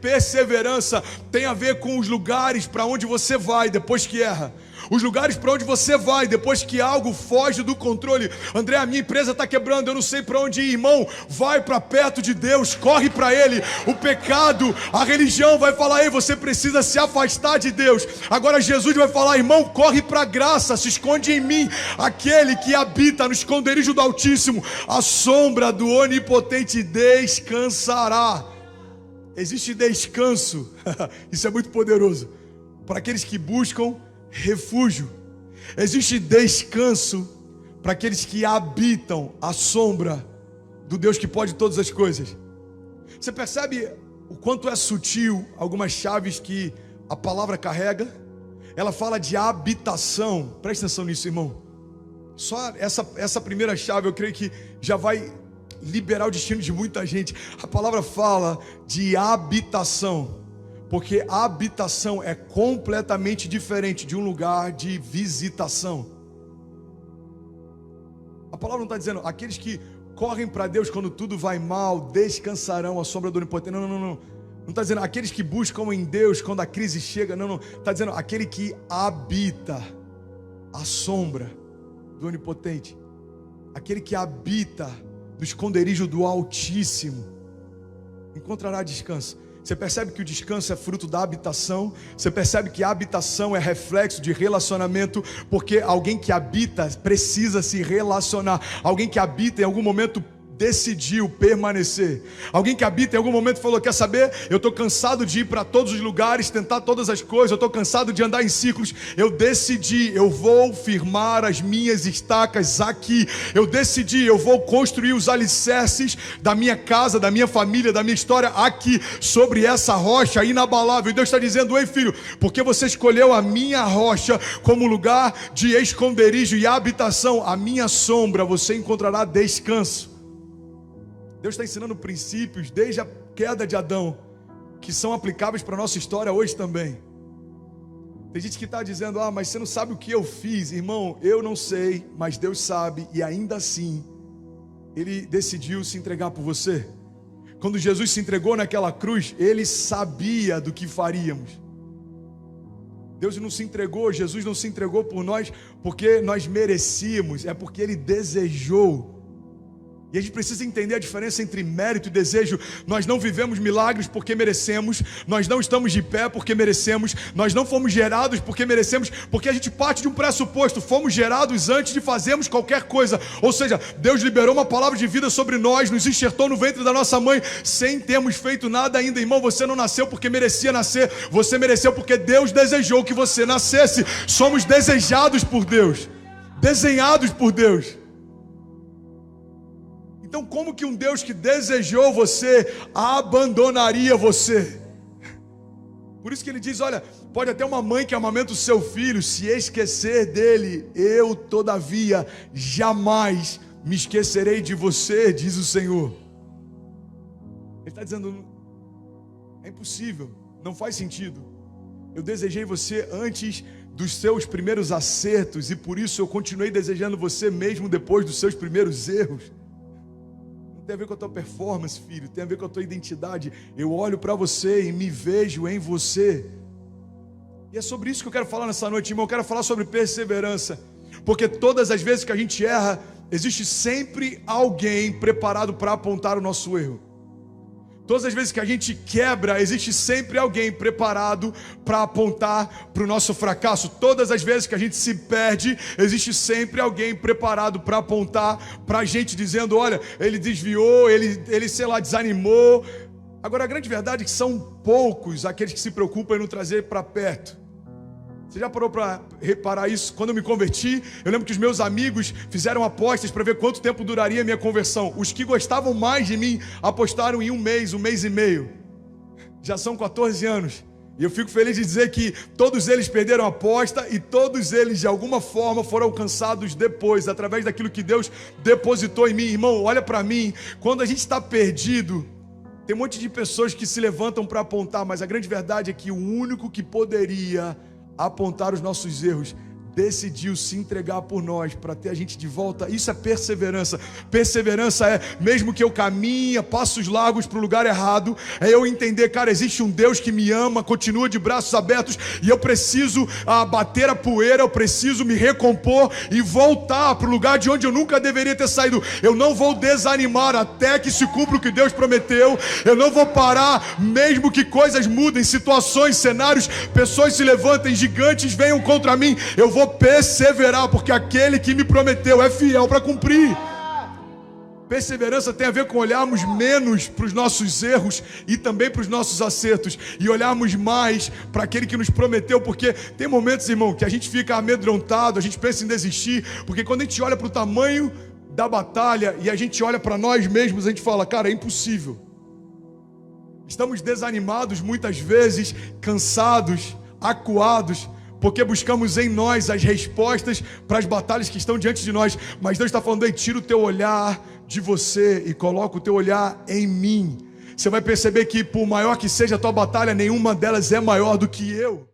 perseverança tem a ver com os lugares para onde você vai depois que erra. Os lugares para onde você vai depois que algo foge do controle. André, a minha empresa está quebrando, eu não sei para onde ir. Irmão, vai para perto de Deus, corre para Ele. O pecado, a religião vai falar: ei, você precisa se afastar de Deus. Agora Jesus vai falar: irmão, corre para a graça, se esconde em mim. Aquele que habita no esconderijo do Altíssimo, a sombra do Onipotente descansará. Existe descanso, isso é muito poderoso, para aqueles que buscam refúgio. Existe descanso para aqueles que habitam a sombra do Deus que pode todas as coisas. Você percebe o quanto é sutil algumas chaves que a palavra carrega? Ela fala de habitação. Presta atenção nisso, irmão. Só essa primeira chave eu creio que já vai liberar o destino de muita gente. A palavra fala de habitação, porque a habitação é completamente diferente de um lugar de visitação. A palavra não está dizendo aqueles que correm para Deus quando tudo vai mal descansarão à sombra do Onipotente. Não. Não está dizendo aqueles que buscam em Deus quando a crise chega. Não. Está dizendo aquele que habita a sombra do Onipotente. Aquele que habita no esconderijo do Altíssimo encontrará descanso. Você percebe que o descanso é fruto da habitação. Você percebe que a habitação é reflexo de relacionamento, porque alguém que habita precisa se relacionar. Alguém que habita em algum momento decidiu permanecer. Alguém que habita em algum momento falou: quer saber? Eu estou cansado de ir para todos os lugares, tentar todas as coisas, eu estou cansado de andar em ciclos. Eu decidi, eu vou firmar as minhas estacas aqui. Eu decidi, eu vou construir os alicerces da minha casa, da minha família, da minha história aqui, sobre essa rocha inabalável. E Deus está dizendo: ei, filho, porque você escolheu a minha rocha como lugar de esconderijo e habitação, a minha sombra, você encontrará descanso. Deus está ensinando princípios desde a queda de Adão, que são aplicáveis para a nossa história hoje também. Tem gente que está dizendo: ah, mas você não sabe o que eu fiz. Irmão, eu não sei, mas Deus sabe, e ainda assim Ele decidiu se entregar por você. Quando Jesus se entregou naquela cruz, Ele sabia do que faríamos. Deus não se entregou, Jesus não se entregou por nós porque nós merecíamos, é porque Ele desejou. E a gente precisa entender a diferença entre mérito e desejo. Nós não vivemos milagres porque merecemos. Nós não estamos de pé porque merecemos. Nós não fomos gerados porque merecemos. Porque a gente parte de um pressuposto: fomos gerados antes de fazermos qualquer coisa. Ou seja, Deus liberou uma palavra de vida sobre nós, nos enxertou no ventre da nossa mãe sem termos feito nada ainda. Irmão, você não nasceu porque merecia nascer. Você mereceu porque Deus desejou que você nascesse. Somos desejados por Deus, desenhados por Deus. Então, como que um Deus que desejou você abandonaria você? Por isso que Ele diz: olha, pode até uma mãe que amamenta o seu filho se esquecer dele, eu todavia jamais me esquecerei de você, diz o Senhor. Ele está dizendo: é impossível, não faz sentido. Eu desejei você antes dos seus primeiros acertos, e por isso eu continuei desejando você mesmo depois dos seus primeiros erros. Tem a ver com a tua performance, filho, tem a ver com a tua identidade. Eu olho para você e me vejo em você. E é sobre isso que eu quero falar nessa noite, irmão. Eu quero falar sobre perseverança, porque todas as vezes que a gente erra, existe sempre alguém preparado para apontar o nosso erro. Todas as vezes que a gente quebra, existe sempre alguém preparado para apontar para o nosso fracasso. Todas as vezes que a gente se perde, existe sempre alguém preparado para apontar para a gente, dizendo: olha, ele desviou, ele sei lá, desanimou. Agora, a grande verdade é que são poucos aqueles que se preocupam em nos trazer para perto. Você já parou para reparar isso? Quando eu me converti, eu lembro que os meus amigos fizeram apostas para ver quanto tempo duraria a minha conversão. Os que gostavam mais de mim apostaram em um mês e meio. Já são 14 anos. E eu fico feliz de dizer que todos eles perderam a aposta e todos eles de alguma forma foram alcançados depois, através daquilo que Deus depositou em mim. Irmão, olha para mim, quando a gente está perdido, tem um monte de pessoas que se levantam para apontar, mas a grande verdade é que o único que poderia apontar os nossos erros decidiu se entregar por nós para ter a gente de volta. Isso é perseverança. Perseverança é, mesmo que eu caminhe passos largos para o lugar errado, é eu entender, cara, existe um Deus que me ama, continua de braços abertos, e eu preciso bater a poeira, eu preciso me recompor e voltar para o lugar de onde eu nunca deveria ter saído. Eu não vou desanimar até que se cumpra o que Deus prometeu. Eu não vou parar, mesmo que coisas mudem, situações, cenários, pessoas se levantem, gigantes venham contra mim. Eu vou perseverar, porque aquele que me prometeu é fiel para cumprir. Perseverança tem a ver com olharmos menos para os nossos erros e também para os nossos acertos, e olharmos mais para aquele que nos prometeu, porque tem momentos, irmão, que a gente fica amedrontado, a gente pensa em desistir, porque quando a gente olha para o tamanho da batalha e a gente olha para nós mesmos, a gente fala, cara, é impossível. Estamos desanimados muitas vezes, cansados, acuados, porque buscamos em nós as respostas para as batalhas que estão diante de nós. Mas Deus está falando, ei, tira o teu olhar de você e coloca o teu olhar em mim. Você vai perceber que por maior que seja a tua batalha, nenhuma delas é maior do que eu.